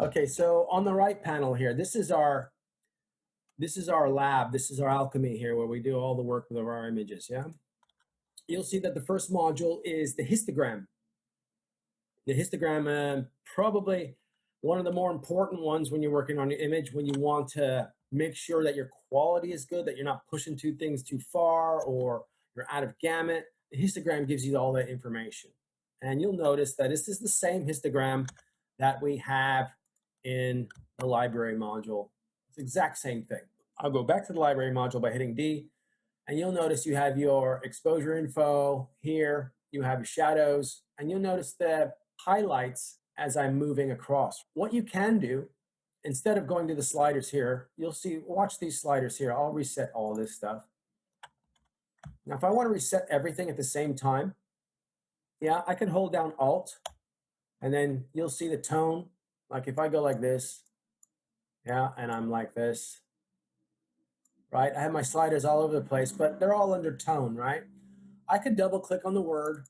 Okay, so on the right panel here, this is our lab, this is our alchemy here where we do all the work with our images, yeah? You'll see that the first module is the histogram. The histogram, probably one of the more important ones when you're working on your image, when you want to make sure that your quality is good, that you're not pushing things too far or you're out of gamut. The histogram gives you all that information. And you'll notice that this is the same histogram that we have in the library module. It's the exact same thing. I'll go back to the library module by hitting D, and you'll notice you have your exposure info here, you have your shadows, and you'll notice the highlights as I'm moving across. What you can do, instead of going to the sliders here, you'll see, watch these sliders here. I'll reset all this stuff. Now, if I want to reset everything at the same time, yeah, I can hold down Alt, and then you'll see the tone. Like if I go like this, yeah, and I'm like this, right? I have my sliders all over the place, but they're all under tone, right? I could double click on the word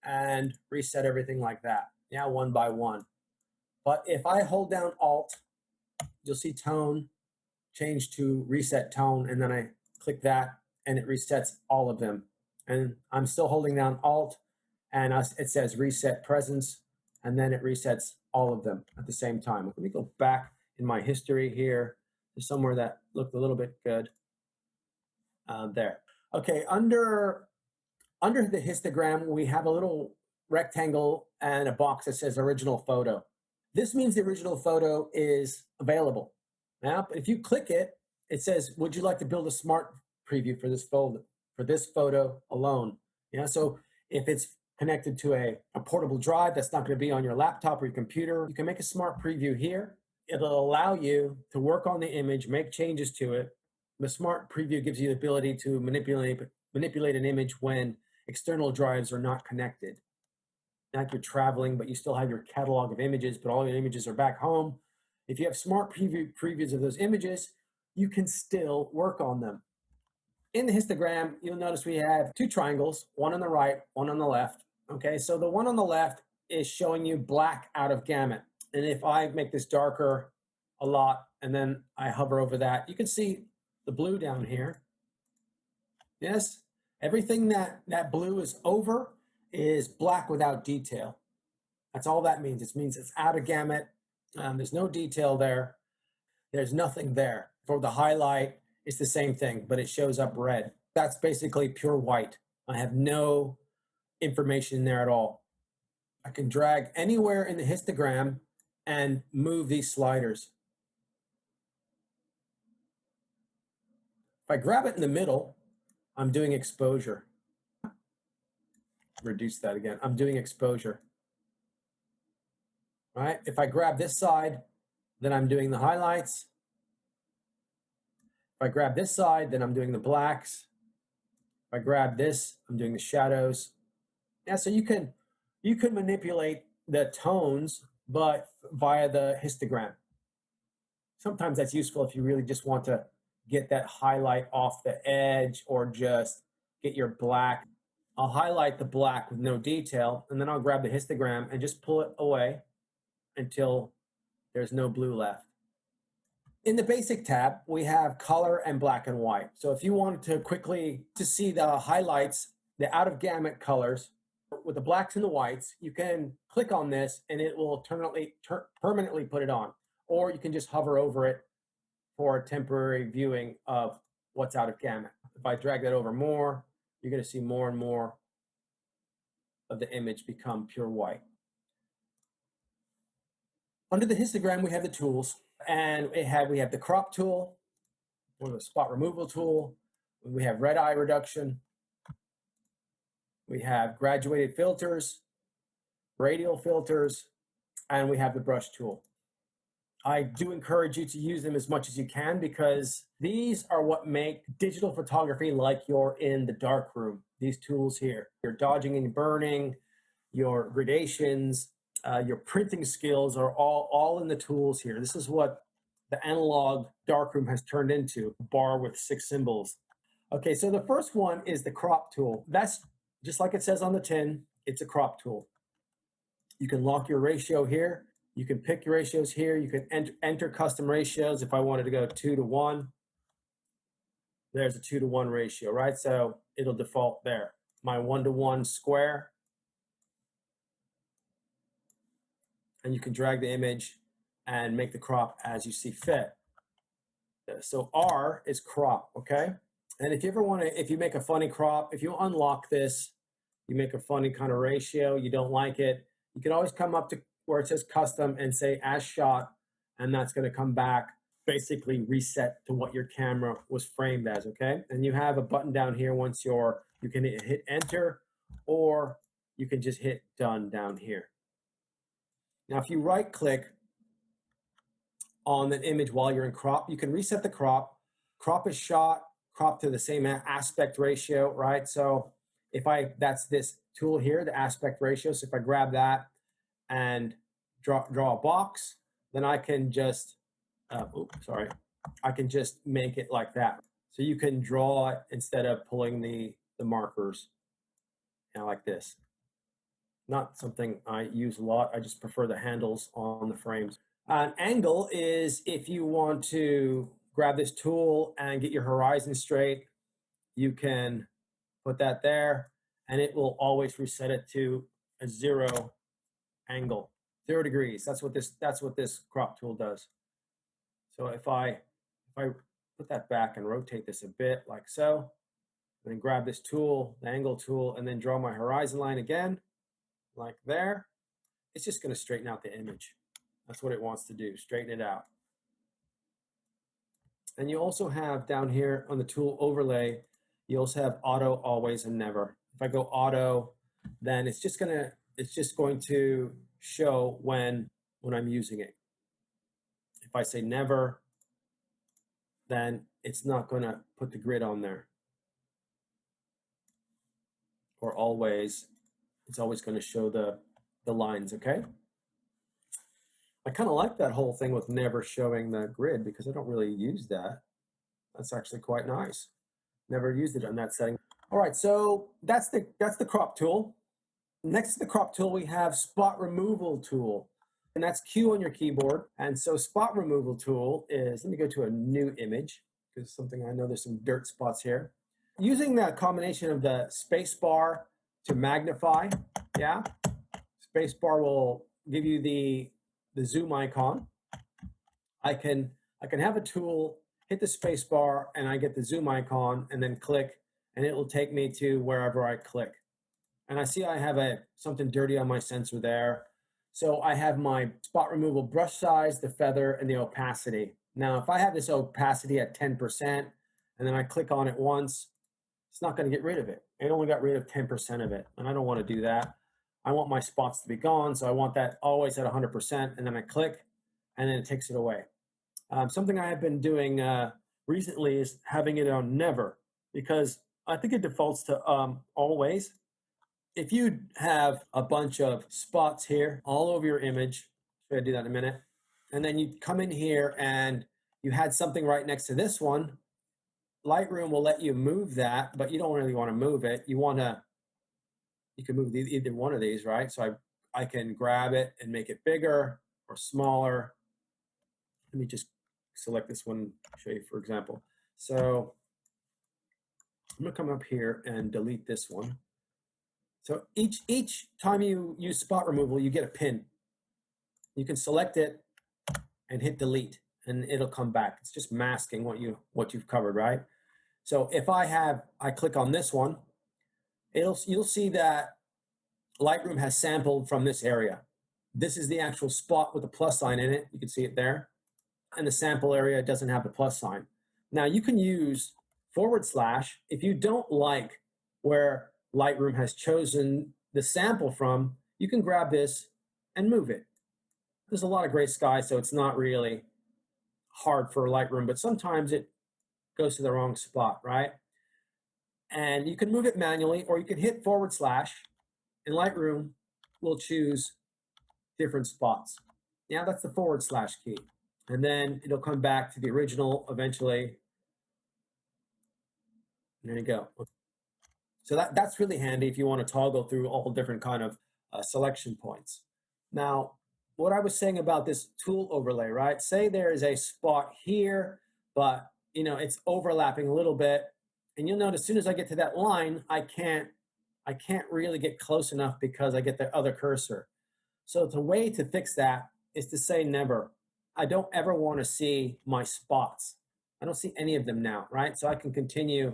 and reset everything like that, yeah, one by one. But if I hold down Alt, you'll see tone change to reset tone, and then I click that and it resets all of them. And I'm still holding down Alt, and it says reset presence, and then it resets all of them at the same time. Let me go back in my history here to somewhere that looked a little bit good. There. Okay, under the histogram, we have a little rectangle and a box that says original photo. This means the original photo is available. Now, if you click it, it says, would you like to build a smart preview for this photo alone? Yeah, so if it's connected to a portable drive that's not going to be on your laptop or your computer, you can make a smart preview here. It'll allow you to work on the image, make changes to it. The smart preview gives you the ability to manipulate an image when external drives are not connected. Like you're traveling, but you still have your catalog of images, but all your images are back home. If you have smart previews of those images, you can still work on them. In the histogram, you'll notice we have two triangles, one on the right, one on the left. Okay, so the one on the left is showing you black out of gamut. And if I make this darker a lot, and then I hover over that, you can see the blue down here. Yes, everything that blue is over is black without detail. That's all that means. It means it's out of gamut. There's no detail there. There's nothing there. For the highlight, it's the same thing, but it shows up red. That's basically pure white. I have no information in there at all. I can drag anywhere in the histogram and move these sliders. If I grab it in the middle, I'm doing exposure. Reduce that again. I'm doing exposure. Right? If I grab this side, then I'm doing the highlights. If I grab this side, then I'm doing the blacks. If I grab this, I'm doing the shadows. Yeah, so you can manipulate the tones, but via the histogram. Sometimes that's useful if you really just want to get that highlight off the edge or just get your black. I'll highlight the black with no detail, and then I'll grab the histogram and just pull it away until there's no blue left. In the basic tab, we have color and black and white. So if you wanted to quickly see the highlights, the out of gamut colors with the blacks and the whites, you can click on this and it will permanently put it on. Or you can just hover over it for a temporary viewing of what's out of gamut. If I drag that over more, you're going to see more and more of the image become pure white. Under the histogram, we have the tools, and we have the crop tool, or the spot removal tool. We have red eye reduction. We have graduated filters, radial filters, and we have the brush tool. I do encourage you to use them as much as you can because these are what make digital photography like you're in the darkroom. These tools here, your dodging and burning, your gradations, your printing skills are all in the tools here. This is what the analog darkroom has turned into, a bar with 6 symbols. Okay, so the first one is the crop tool. That's just like it says on the tin, it's a crop tool. You can lock your ratio here You can pick your ratios here. You can enter custom ratios. If I wanted to go 2:1, there's a 2:1 ratio, right? So it'll default there. My 1:1 square. And you can drag the image and make the crop as you see fit. So R is crop, okay? And if you ever want to, if you make a funny crop, if you unlock this, you make a funny kind of ratio, you don't like it, you can always come up to where it says custom and say as shot, and that's going to come back basically reset to what your camera was framed as, okay? And you have a button down here once you can hit enter, or you can just hit done down here. Now, if you right click on the image while you're in crop, you can reset the crop. Crop is shot, crop to the same aspect ratio, right? So that's this tool here, the aspect ratio. So if I grab that and draw a box, then I can just, I can just make it like that. So you can draw it instead of pulling the markers, like this. Not something I use a lot. I just prefer the handles on the frames. An angle is if you want to grab this tool and get your horizon straight, you can put that there and it will always reset it to a 0 angle, 0 degrees. That's what this crop tool does. So if I put that back and rotate this a bit like so, and then grab this tool, the angle tool, and then draw my horizon line again, like there, it's just going to straighten out the image. That's what it wants to do, straighten it out. And you also have down here on the tool overlay, you also have auto, always, and never. If I go auto, then it's just going to show when I'm using it. If I say never, then it's not going to put the grid on there. Or always, it's always going to show the lines, okay? I kind of like that whole thing with never showing the grid because I don't really use that. That's actually quite nice. Never used it on that setting. All right, so that's the crop tool. Next to the crop tool, we have spot removal tool, and that's Q on your keyboard. And so spot removal tool is, let me go to a new image because something I know there's some dirt spots here. Using that combination of the space bar to magnify, yeah, space bar will give you the zoom icon. I can have a tool, hit the space bar, and I get the zoom icon, and then click, and it will take me to wherever I click. And I see I have something dirty on my sensor there. So I have my spot removal brush size, the feather, and the opacity. Now, if I have this opacity at 10%, and then I click on it once, it's not going to get rid of it. It only got rid of 10% of it, and I don't want to do that. I want my spots to be gone, so I want that always at 100%, and then I click, and then it takes it away. Something I have been doing recently is having it on never, because I think it defaults to always. If you have a bunch of spots here all over your image, I'm going to do that in a minute, and then you come in here and you had something right next to this one, Lightroom will let you move that, but you don't really want to move it. You can move either one of these, right? So I can grab it and make it bigger or smaller. Let me just select this one, show you for example. So I'm gonna come up here and delete this one. So each time you use spot removal, you get a pin. You can select it and hit delete, and it'll come back. It's just masking what you've covered, right? So if I click on this one, you'll see that Lightroom has sampled from this area. This is the actual spot with the plus sign in it. You can see it there. And the sample area doesn't have the plus sign. Now you can use / if you don't like where Lightroom has chosen the sample from, you can grab this and move it. There's a lot of gray sky, so it's not really hard for Lightroom, but sometimes it goes to the wrong spot, right? And you can move it manually, or you can hit / and Lightroom will choose different spots. Yeah, that's the / key. And then it'll come back to the original eventually. There you go. So that's really handy if you want to toggle through all different kind of selection points. Now, what I was saying about this tool overlay, right? Say there is a spot here, but it's overlapping a little bit, and you'll notice as soon as I get to that line, I can't really get close enough because I get the other cursor. So the way to fix that is to say never. I don't ever want to see my spots. I don't see any of them now, right? So I can continue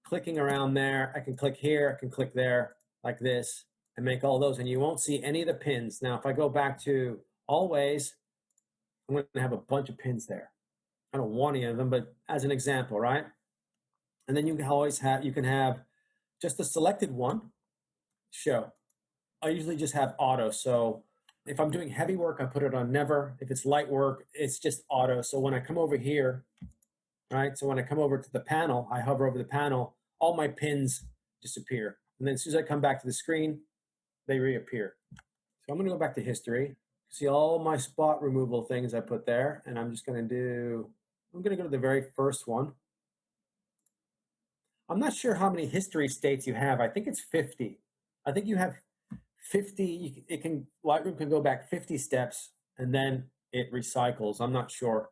clicking around there. I can click here, I can click there like this and make all those, and you won't see any of the pins. Now, if I go back to always, I'm going to have a bunch of pins there. I don't want any of them, but as an example, right? And then you can always have, you can have just the selected one show. I usually just have auto. So if I'm doing heavy work, I put it on never. If it's light work, it's just auto. So when I come over here, right? So when I come over to the panel, I hover over the panel, all my pins disappear. And then as soon as I come back to the screen, they reappear. So I'm going to go back to history, see all my spot removal things I put there. And I'm just going to I'm going to go to the very first one. I'm not sure how many history states you have. I think it's 50. I think you have 50. Lightroom can go back 50 steps and then it recycles. I'm not sure.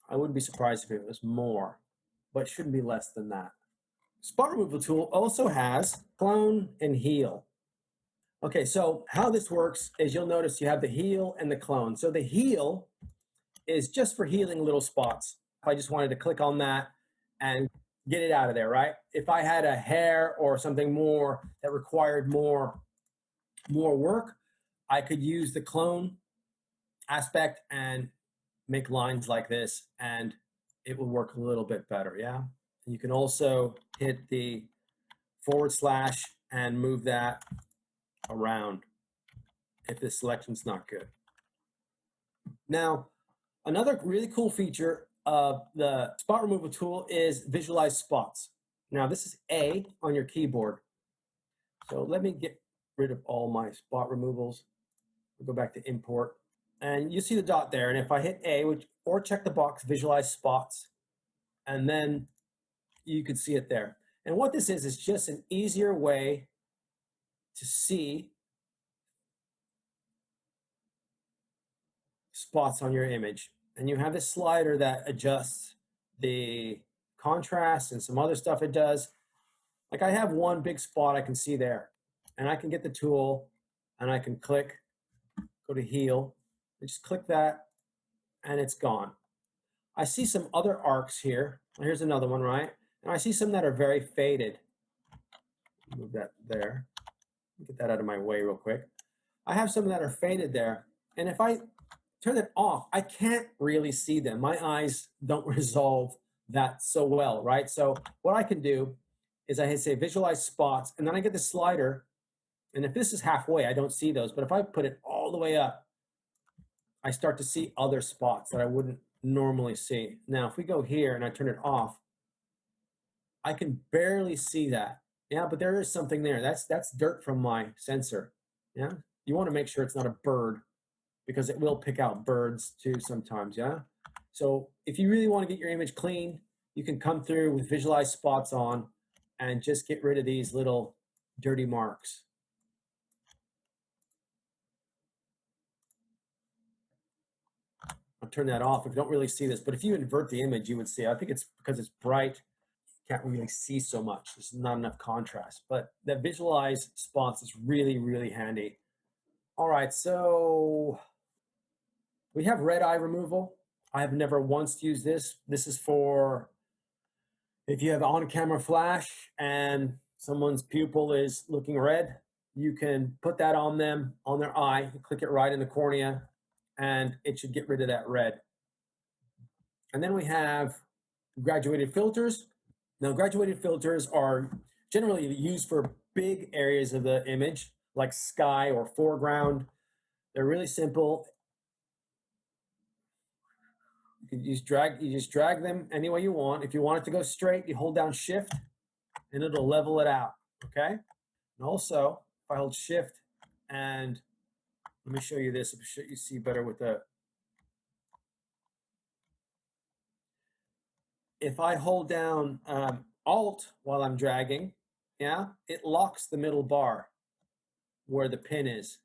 I wouldn't be surprised if it was more, but it shouldn't be less than that. Spot removal tool also has clone and heal. Okay, so how this works is you'll notice you have the heal and the clone. So the heal is just for healing little spots. If I just wanted to click on that and get it out of there, right? If I had a hair or something more that required more work, I could use the clone aspect and make lines like this, and it will work a little bit better, yeah? And you can also hit the / and move that around if the selection's not good. Now, another really cool feature of the spot removal tool is visualize spots. Now, this is A on your keyboard. So let me get rid of all my spot removals. We'll go back to import. And you see the dot there. And if I hit A, or check the box, visualize spots, and then you can see it there. And what this is just an easier way to see spots on your image. And you have this slider that adjusts the contrast and some other stuff it does. Like I have one big spot I can see there, and I can get the tool and I can click, go to heal, and just click that and it's gone. I see some other arcs here. Here's another one, right? And I see some that are very faded. Move that there. Get that out of my way real quick. I have some that are faded there. And if I turn it off, I can't really see them. My eyes don't resolve that so well, right? So what I can do is I say visualize spots, and then I get the slider. And if this is halfway, I don't see those. But if I put it all the way up, I start to see other spots that I wouldn't normally see. Now, if we go here and I turn it off, I can barely see that. Yeah, but there is something there. That's dirt from my sensor. Yeah, you want to make sure it's not a bird, because it will pick out birds too sometimes, yeah? So if you really want to get your image clean, you can come through with visualize spots on and just get rid of these little dirty marks. I'll turn that off if you don't really see this, but if you invert the image, you would see. I think it's because it's bright, you can't really see so much. There's not enough contrast, but that visualize spots is really, really handy. All right, so we have red eye removal. I have never once used this. This is for if you have on-camera flash and someone's pupil is looking red, you can put that on them, on their eye, click it right in the cornea, and it should get rid of that red. And then we have graduated filters. Now, graduated filters are generally used for big areas of the image, like sky or foreground. They're really simple. You just drag them any way you want. If you want it to go straight, you hold down Shift, and it'll level it out, okay? And also, if I hold Shift, and let me show you this, so you see better with the, if I hold down Alt while I'm dragging, yeah, it locks the middle bar where the pin is.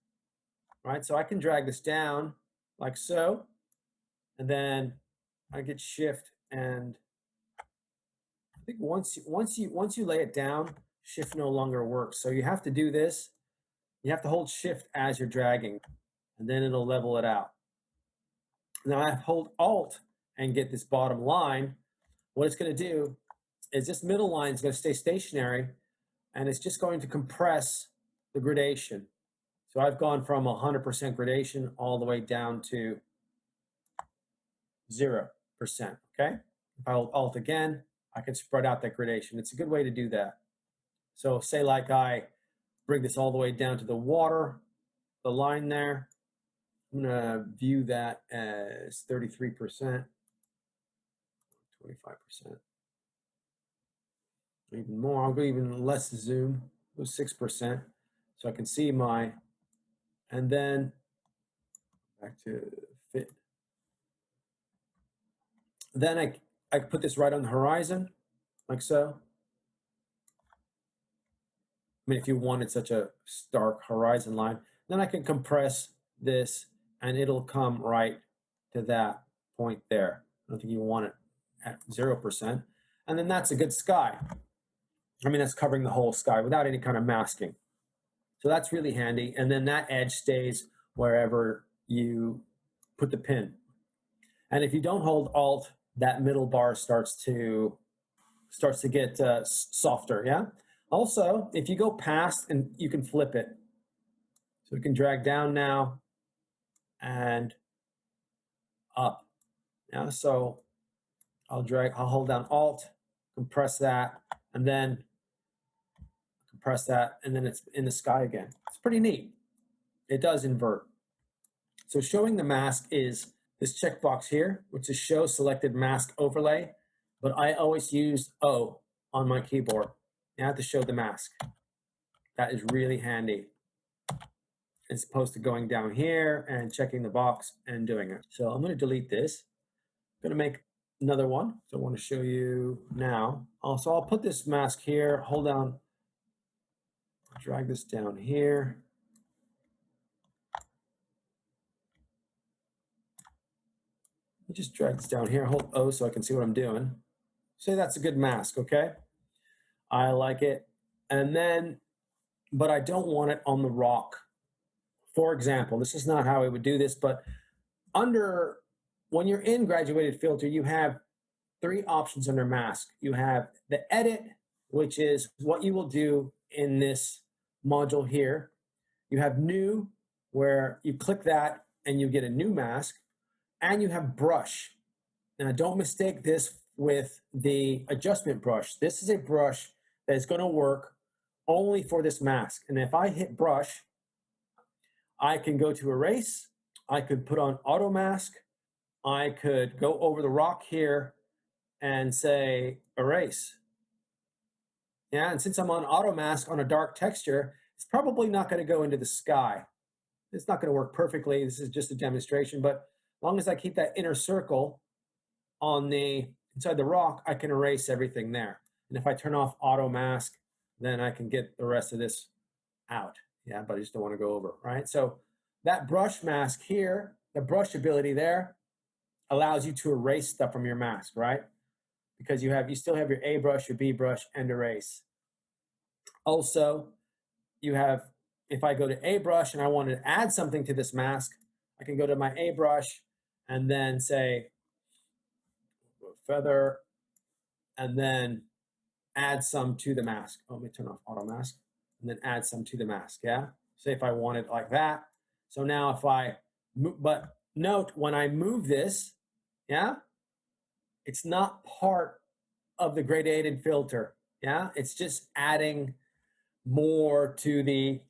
right? So I can drag this down like so, and then I get shift, and I think once you lay it down, shift no longer works. So you have to do this. You have to hold shift as you're dragging, and then it'll level it out. Now I hold alt and get this bottom line. What it's going to do is this middle line is going to stay stationary, and it's just going to compress the gradation. So I've gone from 100% gradation all the way down to 0%, okay? If I hold alt again, I can spread out that gradation. It's a good way to do that. So say like I bring this all the way down to the water, the line there. I'm gonna view that as 33%, 25%, even more. I'll go even less zoom, go 6%, so I can see my, and then back to fit. Then I put this right on the horizon, like so. I mean, if you wanted such a stark horizon line, then I can compress this and it'll come right to that point there. I don't think you want it at 0%. And then that's a good sky. I mean, that's covering the whole sky without any kind of masking. So that's really handy. And then that edge stays wherever you put the pin. And if you don't hold Alt, that middle bar starts to get softer, yeah? Also, if you go past, and you can flip it. So we can drag down now and up. Yeah, so I'll hold down Alt, compress that, and then compress that, and then it's in the sky again. It's pretty neat. It does invert. So showing the mask is this checkbox here, which is show selected mask overlay, but I always use O on my keyboard. You have to show the mask. That is really handy, as opposed to going down here and checking the box and doing it. So I'm going to delete this. I'm going to make another one. So I want to show you now. So I'll put this mask here, hold down, drag this down here. Just drag this down here, hold O so I can see what I'm doing. Say that's a good mask, okay? I like it. And then, but I don't want it on the rock. For example, this is not how I would do this, but when you're in graduated filter, you have 3 options under mask. You have the edit, which is what you will do in this module here. You have new, where you click that and you get a new mask. And you have brush. Now, don't mistake this with the adjustment brush. This is a brush that is going to work only for this mask. And if I hit brush, I can go to erase. I could put on auto mask. I could go over the rock here and say erase. Yeah, and since I'm on auto mask on a dark texture, it's probably not going to go into the sky. It's not going to work perfectly. This is just a demonstration, but as long as I keep that inner circle on the inside the rock, I can erase everything there. And if I turn off auto mask, then I can get the rest of this out. Yeah, but I just don't want to go over, right? So that brush mask here, the brush ability there, allows you to erase stuff from your mask, right? Because you still have your A brush, your B brush, and erase. Also, you have, if I go to A brush and I want to add something to this mask, I can go to my A brush and then say feather, and then add some to the mask. Oh, let me turn off auto mask, and then add some to the mask, yeah? Say if I want it like that. So now if I move, but note when I move this, yeah, it's not part of the gradated filter, yeah? It's just adding more to the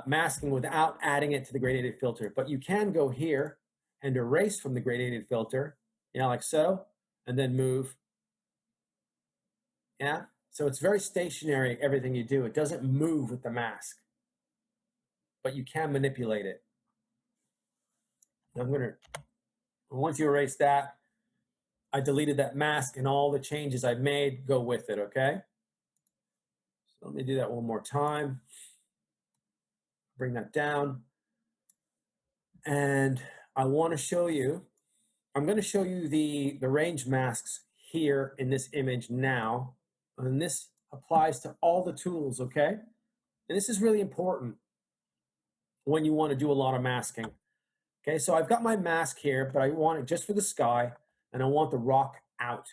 masking without adding it to the gradated filter. But you can go here and erase from the gradated filter, you know, like so, and then move. Yeah, so it's very stationary, everything you do. It doesn't move with the mask, but you can manipulate it. Once you erase that, I deleted that mask, and all the changes I've made go with it, okay? So let me do that one more time. Bring that down. And I want to show you, I'm going to show you the range masks here in this image now. And this applies to all the tools, okay? And this is really important when you want to do a lot of masking. Okay, so I've got my mask here, but I want it just for the sky, and I want the rock out.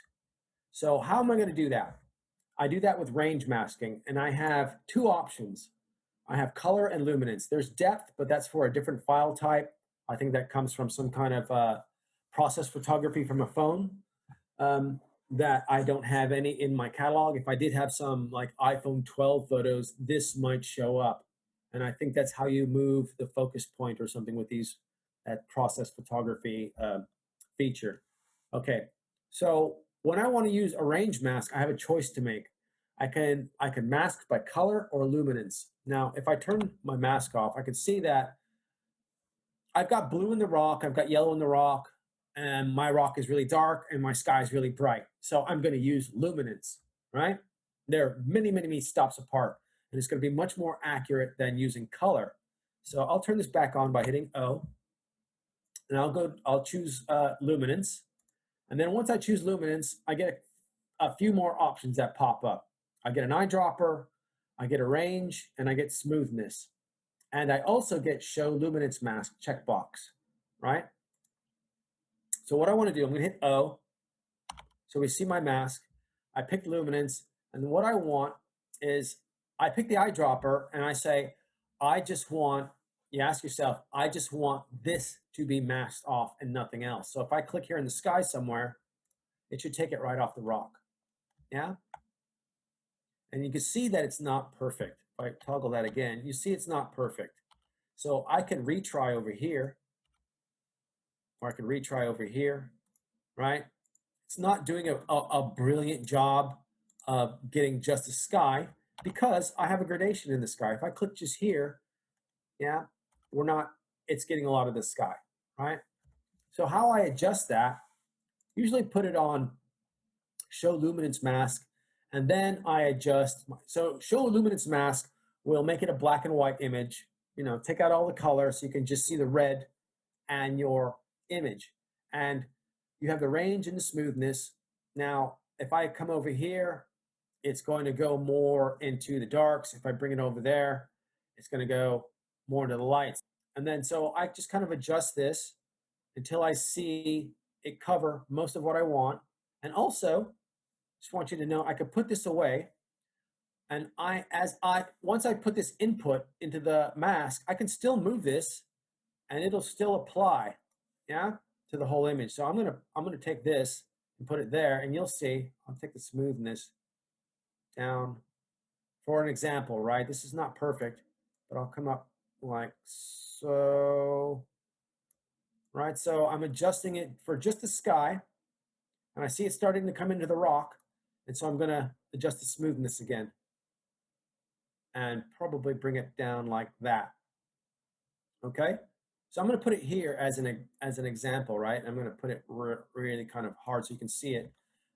So how am I going to do that? I do that with range masking, and I have two options. I have color and luminance. There's depth, but that's for a different file type. I think that comes from some kind of process photography from a phone that I don't have any in my catalog. If I did have some like iPhone 12 photos, this might show up. And I think that's how you move the focus point or something with these, that process photography feature. Okay, so when I want to use a range mask, I have a choice to make. I can mask by color or luminance. Now, if I turn my mask off, I can see that I've got blue in the rock, I've got yellow in the rock, and my rock is really dark and my sky is really bright. So I'm going to use luminance, right? They're many, many, many stops apart, and it's going to be much more accurate than using color. So I'll turn this back on by hitting O, and I'll choose luminance. And then once I choose luminance, I get a few more options that pop up. I get an eyedropper, I get a range, and I get smoothness. And I also get show luminance mask checkbox, right? So what I want to do, I'm going to hit O. So we see my mask. I pick luminance. And what I want is I pick the eyedropper and I say, I just want, you ask yourself, I just want this to be masked off and nothing else. So if I click here in the sky somewhere, it should take it right off the rock. Yeah? And you can see that it's not perfect. If I toggle that again, you see it's not perfect. So I can retry over here, or I can retry over here, right? It's not doing a brilliant job of getting just the sky because I have a gradation in the sky. If I click just here, yeah, it's getting a lot of the sky, right? So how I adjust that, usually put it on show luminance mask, and then I adjust. So show luminance mask will make it a black and white image, take out all the color so you can just see the red and your image. And you have the range and the smoothness. Now, if I come over here, it's going to go more into the darks. If I bring it over there, it's going to go more into the lights. And then so I just kind of adjust this until I see it cover most of what I want. And also, just want you to know I could put this away. And once I put this input into the mask, I can still move this and it'll still apply, yeah, to the whole image. So I'm gonna take this and put it there, and you'll see, I'll take the smoothness down for an example, right? This is not perfect, but I'll come up like so, right? So I'm adjusting it for just the sky, and I see it starting to come into the rock, and so I'm gonna adjust the smoothness again and probably bring it down like that, okay? So I'm going to put it here as an example, right? I'm going to put it really kind of hard so you can see it.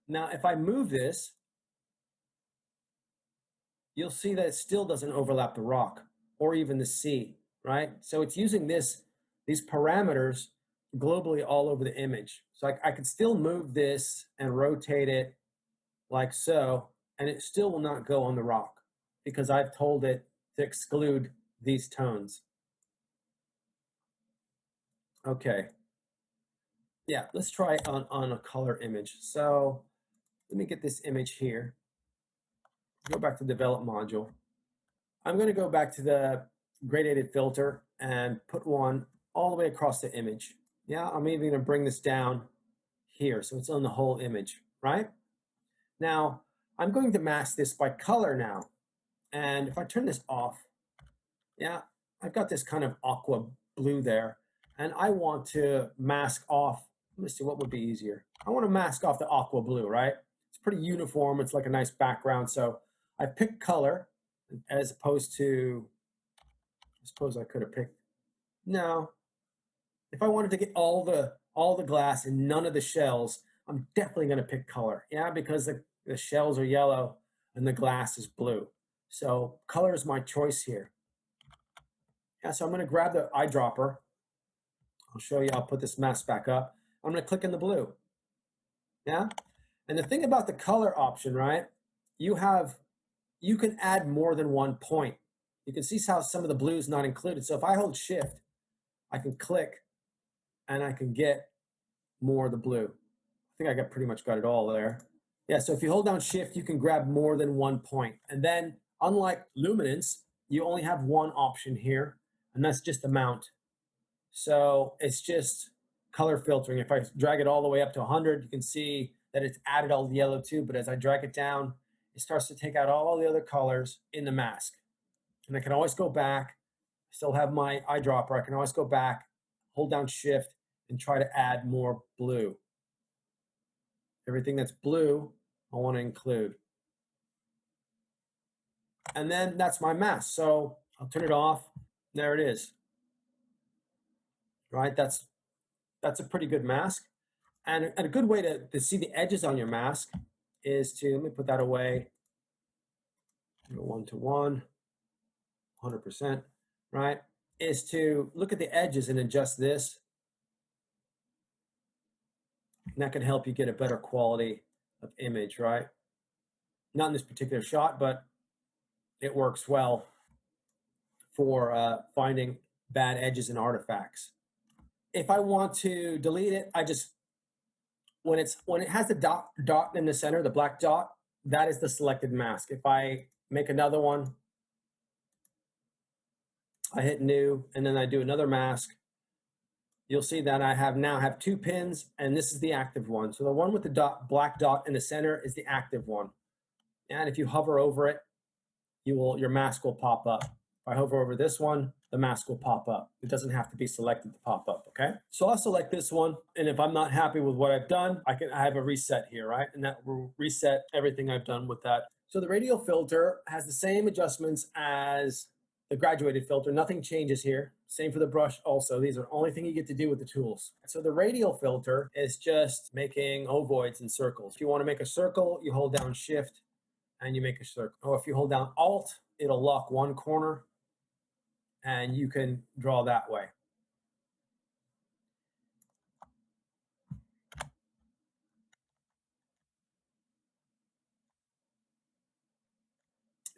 Now, if I move this, you'll see that it still doesn't overlap the rock or even the sea, right? So it's using these parameters globally all over the image. So I can still move this and rotate it like so, and it still will not go on the rock because I've told it to exclude these tones. Okay. Yeah, let's try on a color image. So let me get this image here. Go back to develop module. I'm going to go back to the gradated filter and put one all the way across the image. Yeah, I'm even going to bring this down here so it's on the whole image, right? Now, I'm going to mask this by color now. And if I turn this off, yeah, I've got this kind of aqua blue there. And I want to mask off, let me see what would be easier. I want to mask off the aqua blue, right? It's pretty uniform. It's like a nice background. So I picked color as opposed to, I suppose I could have picked, no. If I wanted to get all the glass and none of the shells, I'm definitely going to pick color. Yeah, because the shells are yellow and the glass is blue. So color is my choice here. Yeah, so I'm going to grab the eyedropper I'll show you, I'll put this mask back up. I'm gonna click in the blue, yeah? And the thing about the color option, right? You can add more than one point. You can see how some of the blue is not included. So if I hold shift, I can click and I can get more of the blue. I think I pretty much got it all there. Yeah, so if you hold down shift, you can grab more than one point. And then unlike luminance, you only have one option here, and that's just amount. So it's just color filtering. If I drag it all the way up to 100, you can see that it's added all the yellow too, but as I drag it down, it starts to take out all the other colors in the mask. And I can always go back, still have my eyedropper, I can always go back, hold down shift, and try to add more blue. Everything that's blue, I want to include. And then that's my mask. So I'll turn it off. There it is. Right? That's a pretty good mask. And a good way to see the edges on your mask is to, let me put that away. 1-to-1, 100%, right? Is to look at the edges and adjust this. And that can help you get a better quality of image, right? Not in this particular shot, but it works well for finding bad edges and artifacts. If I want to delete it, I just, when it has the dot in the center, the black dot, that is the selected mask. If I make another one, I hit new, and then I do another mask, you'll see that I now have 2 pins, and this is the active one. So the one with the black dot in the center is the active one. And if you hover over it, your mask will pop up. If I hover over this one, the mask will pop up. It doesn't have to be selected to pop up, okay? So I'll select this one, and if I'm not happy with what I've done, I have a reset here, right? And that will reset everything I've done with that. So the radial filter has the same adjustments as the graduated filter. Nothing changes here. Same for the brush also. These are the only thing you get to do with the tools. So the radial filter is just making ovoids and circles. If you want to make a circle, you hold down shift and you make a circle. Or if you hold down alt, it'll lock one corner and you can draw that way.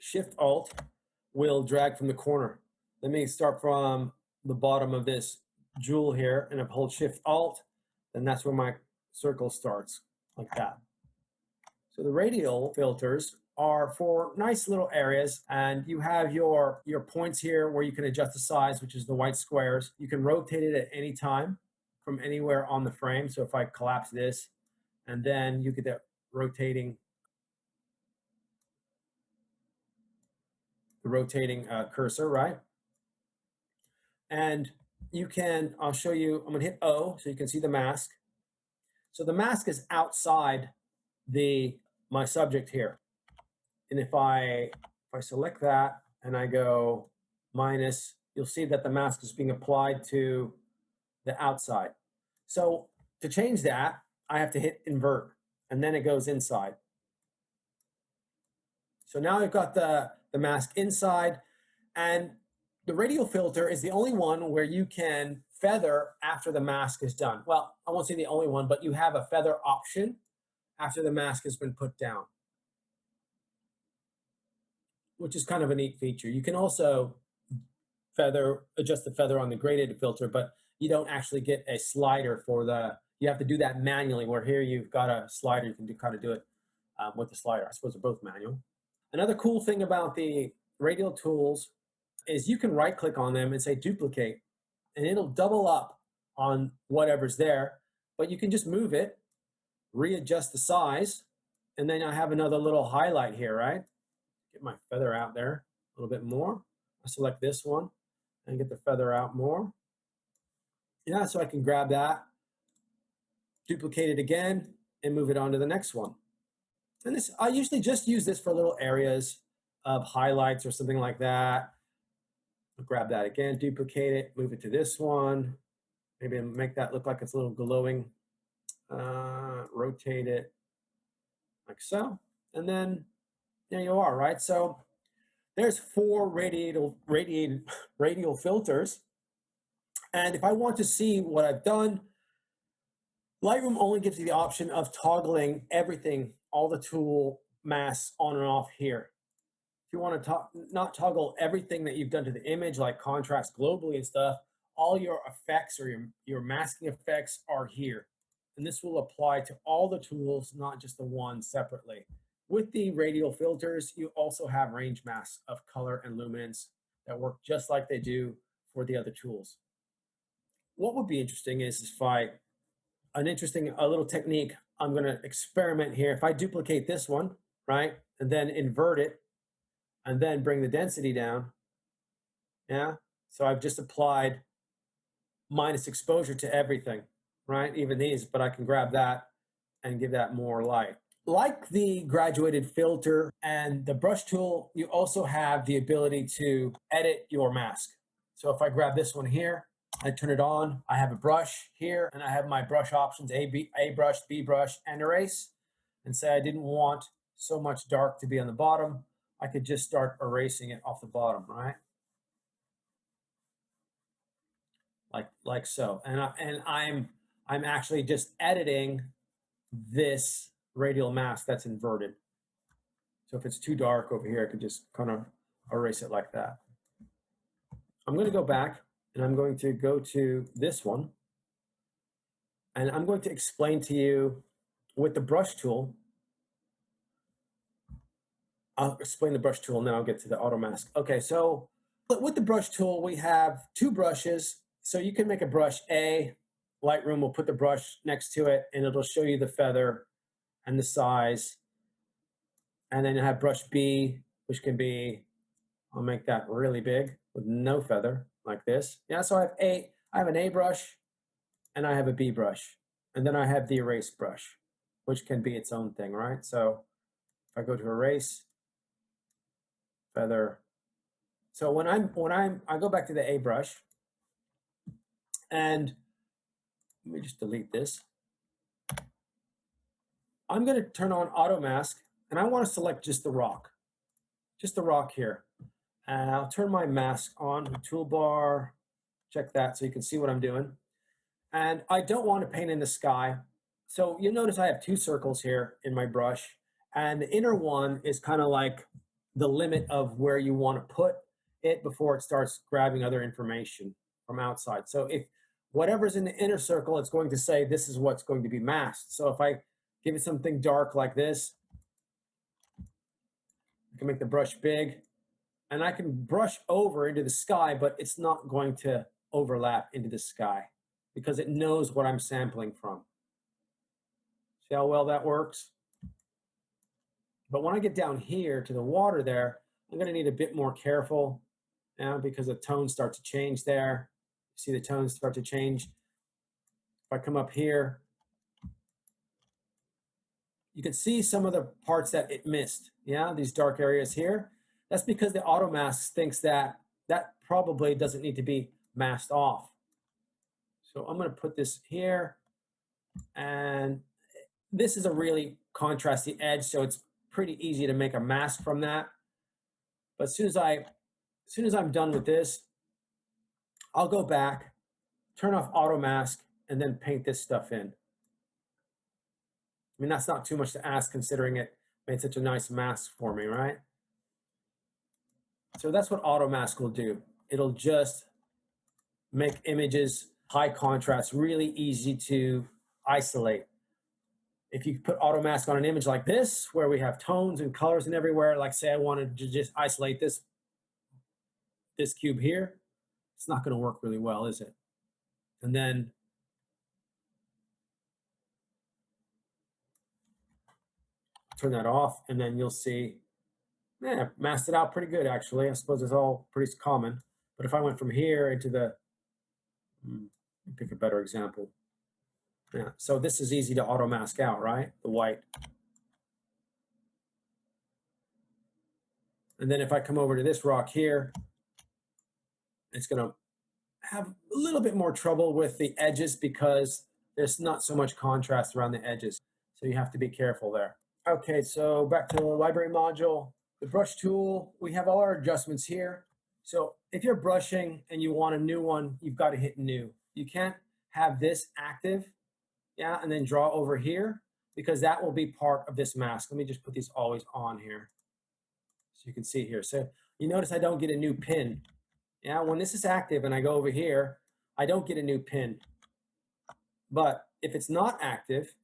Shift alt will drag from the corner. Let me start from the bottom of this jewel here, and if I hold shift alt, then that's where my circle starts, like that. So the radial filters are for nice little areas, and you have your points here where you can adjust the size, which is the white squares. You can rotate it at any time from anywhere on the frame. So if I collapse this, and then you get that rotating cursor, right? And you can, I'll show you, I'm gonna hit O so you can see the mask. So the mask is outside my subject here. And if I select that and I go minus, you'll see that the mask is being applied to the outside. So to change that, I have to hit invert, and then it goes inside. So now I've got the mask inside, and the radial filter is the only one where you can feather after the mask is done. Well, I won't say the only one, but you have a feather option after the mask has been put down, which is kind of a neat feature. You can also adjust the feather on the graded filter, but you don't actually get a slider you have to do that manually, where here you've got a slider, you can kind of do it with the slider. I suppose they're both manual. Another cool thing about the radial tools is you can right click on them and say duplicate, and it'll double up on whatever's there, but you can just move it, readjust the size, and then I have another little highlight here, right? Get my feather out there a little bit more. I select this one and get the feather out more. Yeah, so I can grab that, duplicate it again, and move it on to the next one. And this, I usually just use this for little areas of highlights or something like that. I'll grab that again, duplicate it, move it to this one. Maybe make that look like it's a little glowing. Rotate it like so. And then there you are, right? So there's 4 radial filters. And if I want to see what I've done, Lightroom only gives you the option of toggling everything, all the tool masks on and off here. If you want to not toggle everything that you've done to the image, like contrast globally and stuff, all your effects or your masking effects are here. And this will apply to all the tools, not just the one separately. With the radial filters, you also have range masks of color and luminance that work just like they do for the other tools. What would be interesting is if a little technique I'm going to experiment here. If I duplicate this one, right, and then invert it, and then bring the density down, yeah, so I've just applied minus exposure to everything, right, even these, but I can grab that and give that more light. Like the graduated filter and the brush tool, you also have the ability to edit your mask. So if I grab this one here, I turn it on, I have a brush here, and I have my brush options, A brush, B brush, and erase. And say I didn't want so much dark to be on the bottom, I could just start erasing it off the bottom, right? Like so. And I'm actually just editing this radial mask that's inverted. So if it's too dark over here, I could just kind of erase it like that. I'm going to go back and I'm going to go to this one. And I'm going to explain to you with the brush tool. I'll explain the brush tool and then I'll get to the auto mask. Okay, so with the brush tool, we have two brushes. So you can make a brush A. Lightroom will put the brush next to it and it'll show you the feather and the size. And then you have brush B, which can be, I'll make that really big with no feather like this. Yeah, so I have an A brush and I have a B brush. And then I have the erase brush, which can be its own thing, right? So if I go to erase, feather. So when I go back to the A brush and let me just delete this. I'm going to turn on auto mask and I want to select just the rock here. And I'll turn my mask on, toolbar, check that so you can see what I'm doing. And I don't want to paint in the sky. So you'll notice I have two circles here in my brush. And the inner one is kind of like the limit of where you want to put it before it starts grabbing other information from outside. So if whatever's in the inner circle, it's going to say this is what's going to be masked. So if I give it something dark like this, I can make the brush big and I can brush over into the sky, but it's not going to overlap into the sky because it knows what I'm sampling from. See how well that works? But when I get down here to the water there, I'm going to need a bit more careful now because the tones start to change there. See the tones start to change. If I come up here, you can see some of the parts that it missed. Yeah, these dark areas here. That's because the auto mask thinks that that probably doesn't need to be masked off. So I'm going to put this here, and this is a really contrasty edge, so it's pretty easy to make a mask from that. But as soon as I'm done with this, I'll go back, turn off auto mask, and then paint this stuff in. I mean, that's not too much to ask considering it made such a nice mask for me, right? So that's what auto mask will do. It'll just make images high contrast, really easy to isolate. If you put auto mask on an image like this, where we have tones and colors and everywhere, like say I wanted to just isolate this cube here, it's not going to work really well, is it? And then turn that off, and then you'll see, yeah, masked it out pretty good, actually. I suppose it's all pretty common. But if I went from here into the, pick a better example. Yeah, so this is easy to auto mask out, right? The white. And then if I come over to this rock here, it's going to have a little bit more trouble with the edges because there's not so much contrast around the edges. So you have to be careful there. Okay, so back to the library module. The brush tool, we have all our adjustments here. So if you're brushing and you want a new one, you've got to hit new. You can't have this active, yeah, and then draw over here because that will be part of this mask. Let me just put these always on here so you can see here. So you notice I don't get a new pin. Yeah, when this is active and I go over here, I don't get a new pin. But if it's not active,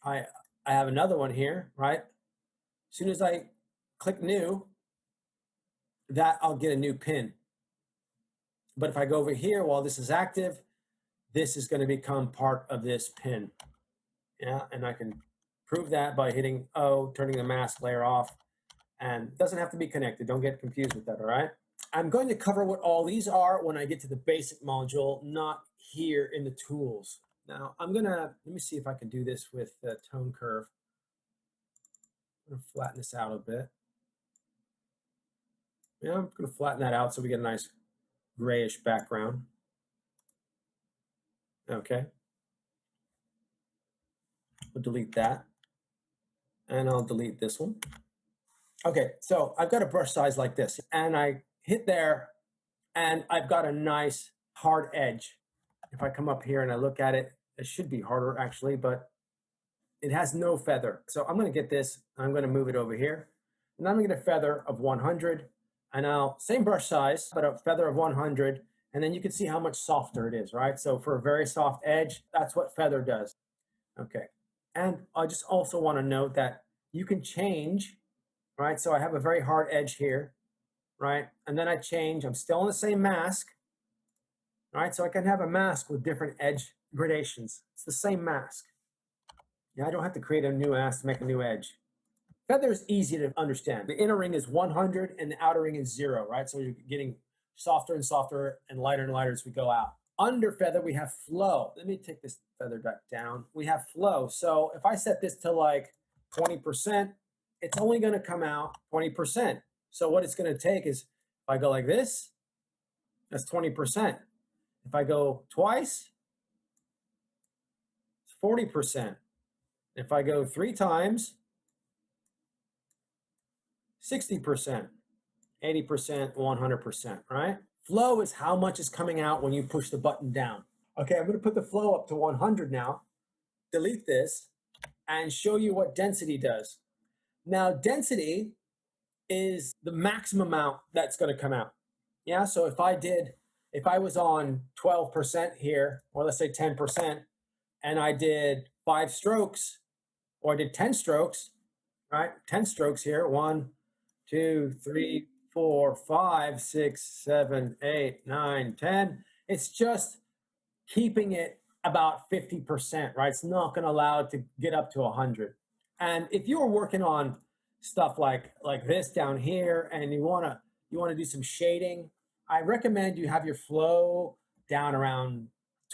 I have another one here, right? As soon as I click new, that I'll get a new pin. But if I go over here while this is active, this is going to become part of this pin. Yeah, and I can prove that by hitting O, turning the mask layer off, and it doesn't have to be connected. Don't get confused with that, all right? I'm going to cover what all these are when I get to the basic module, not here in the tools. Now, let me see if I can do this with the tone curve. I'm going to flatten this out a bit. Yeah, I'm going to flatten that out so we get a nice grayish background. Okay. We'll delete that. And I'll delete this one. Okay, so I've got a brush size like this, and I hit there, and I've got a nice hard edge. If I come up here and I look at it, it should be harder actually, but it has no feather. So I'm going to get this, I'm going to move it over here, and I'm going to get a feather of 100, and now same brush size, but a feather of 100, and then you can see how much softer it is, right? So for a very soft edge, that's what feather does. Okay, and I just also want to note that you can change, right? So I have a very hard edge here, right? And then I change, I'm still in the same mask, right? So I can have a mask with different edge gradations. It's the same mask. Yeah, I don't have to create a new mask to make a new edge. Feather is easy to understand. The inner ring is 100 and the outer ring is 0, right? So you're getting softer and softer and lighter as we go out. Under feather, we have flow. Let me take this feather back down. We have flow. So if I set this to like 20%, it's only going to come out 20%. So what it's going to take is, if I go like this, that's 20%. If I go twice, it's 40%. If I go 3 times, 60%, 80%, 100%, right? Flow is how much is coming out when you push the button down. Okay, I'm going to put the flow up to 100 now, delete this, and show you what density does. Now, density is the maximum amount that's going to come out. Yeah, so if I was on 12% here, or let's say 10%, and I did 5 strokes, or I did 10 strokes, right? 10 strokes here, 1, 2, 3, 4, 5, 6, 7, 8, 9, 10. It's just keeping it about 50%, right? It's not going to allow it to get up to 100. And if you were working on stuff like this down here, and you want to do some shading, I recommend you have your flow down around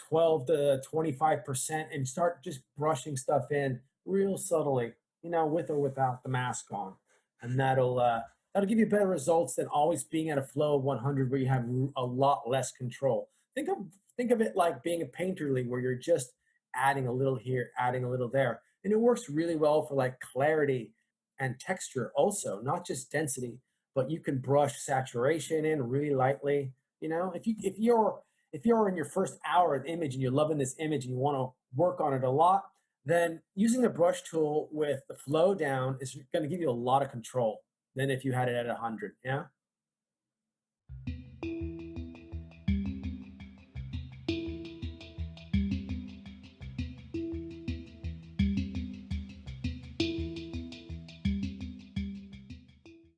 12 to 25% and start just brushing stuff in real subtly, with or without the mask on, and that'll give you better results than always being at a flow of 100 where you have a lot less control. Think of it like being a painterly where you're just adding a little here, adding a little there. And it works really well for like clarity and texture also, not just density, but you can brush saturation in really lightly. If you're in your first hour of image and you're loving this image and you want to work on it a lot, then using the brush tool with the flow down is going to give you a lot of control than if you had it at 100. Yeah.